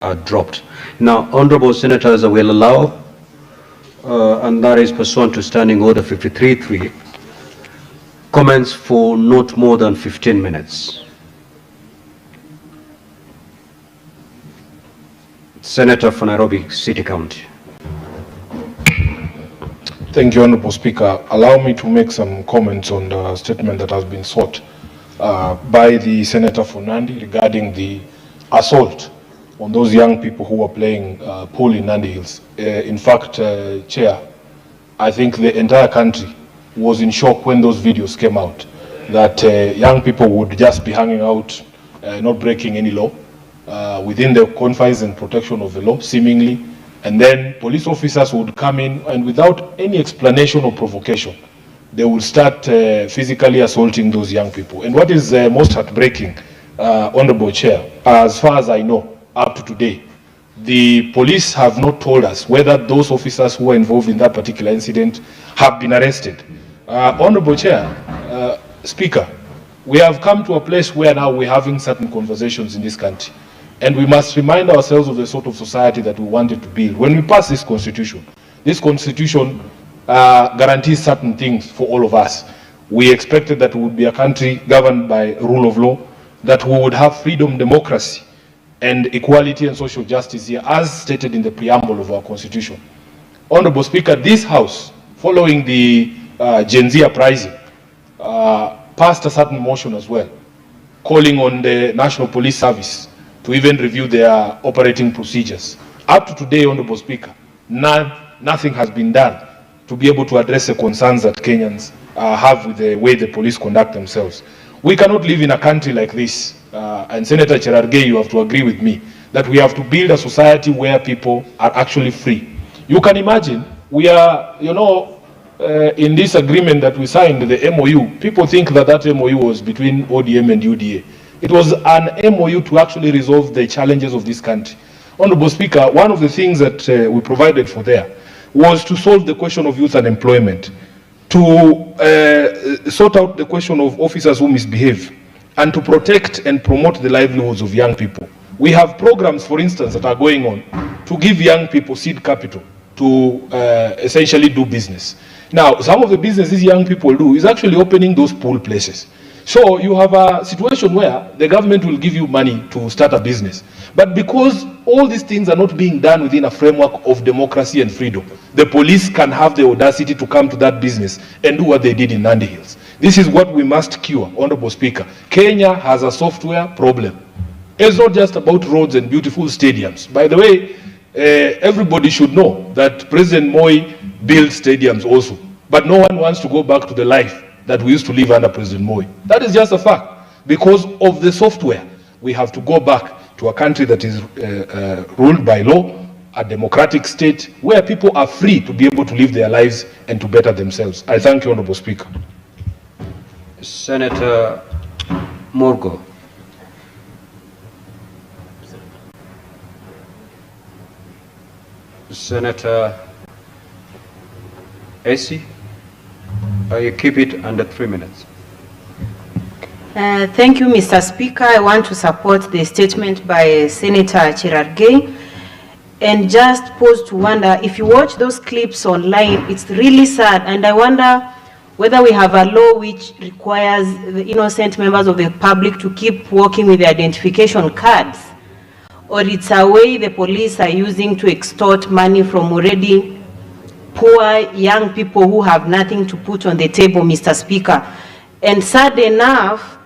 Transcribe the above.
are dropped. Now, honorable senators, I will allow, and that is pursuant to Standing Order 53.3, comments for not more than 15 minutes. Senator for Nairobi City County. Thank you, Honorable Speaker. Allow me to make some comments on the statement that has been sought by the Senator for Nandi regarding the assault on those young people who were playing pool in Nandi Hills. In fact, Chair, I think the entire country was in shock when those videos came out, that young people would just be hanging out, not breaking any law, within the confines and protection of the law, seemingly, and then police officers would come in and without any explanation or provocation, they would start physically assaulting those young people. And what is most heartbreaking, Honorable Chair, as far as I know, up to today, the police have not told us whether those officers who were involved in that particular incident have been arrested. Honorable Chair, Speaker, we have come to a place where now we're having certain conversations in this country. And we must remind ourselves of the sort of society that we wanted to build. When we pass this constitution guarantees certain things for all of us. We expected that we would be a country governed by rule of law, that we would have freedom, democracy, and equality and social justice here, as stated in the preamble of our constitution. Honorable Speaker, this House, following the Gen Z uprising, passed a certain motion as well, calling on the National Police Service to even review their operating procedures. Up to today, Honorable Speaker, nothing has been done to be able to address the concerns that Kenyans have with the way the police conduct themselves. We cannot live in a country like this, and Senator Cherargei, you have to agree with me, that we have to build a society where people are actually free. You can imagine, we are, in this agreement that we signed, the MOU, people think that that MOU was between ODM and UDA. It was an MOU to actually resolve the challenges of this country. Honorable Speaker, one of the things that we provided for there was to solve the question of youth unemployment, to sort out the question of officers who misbehave, and to protect and promote the livelihoods of young people. We have programs, for instance, that are going on to give young people seed capital to essentially do business. Now, some of the businesses young people do is actually opening those pool places. So you have a situation where the government will give you money to start a business. But because all these things are not being done within a framework of democracy and freedom, the police can have the audacity to come to that business and do what they did in Nandi Hills. This is what we must cure, Honorable Speaker. Kenya has a software problem. It's not just about roads and beautiful stadiums. By the way, everybody should know that President Moi built stadiums also. But no one wants to go back to the life that we used to live under President Moi. That is just a fact. Because of the software, we have to go back to a country that is ruled by law, a democratic state, where people are free to be able to live their lives and to better themselves. I thank you, Honorable Speaker. Senator Morgo. Senator Essie. You keep it under 3 minutes. Thank you, Mr. Speaker. I want to support the statement by Senator Cherargei and just pause to wonder, if you watch those clips online, it's really sad, and I wonder whether we have a law which requires the innocent members of the public to keep walking with the identification cards, or it's a way the police are using to extort money from already poor young people who have nothing to put on the table, Mr. Speaker. And sad enough,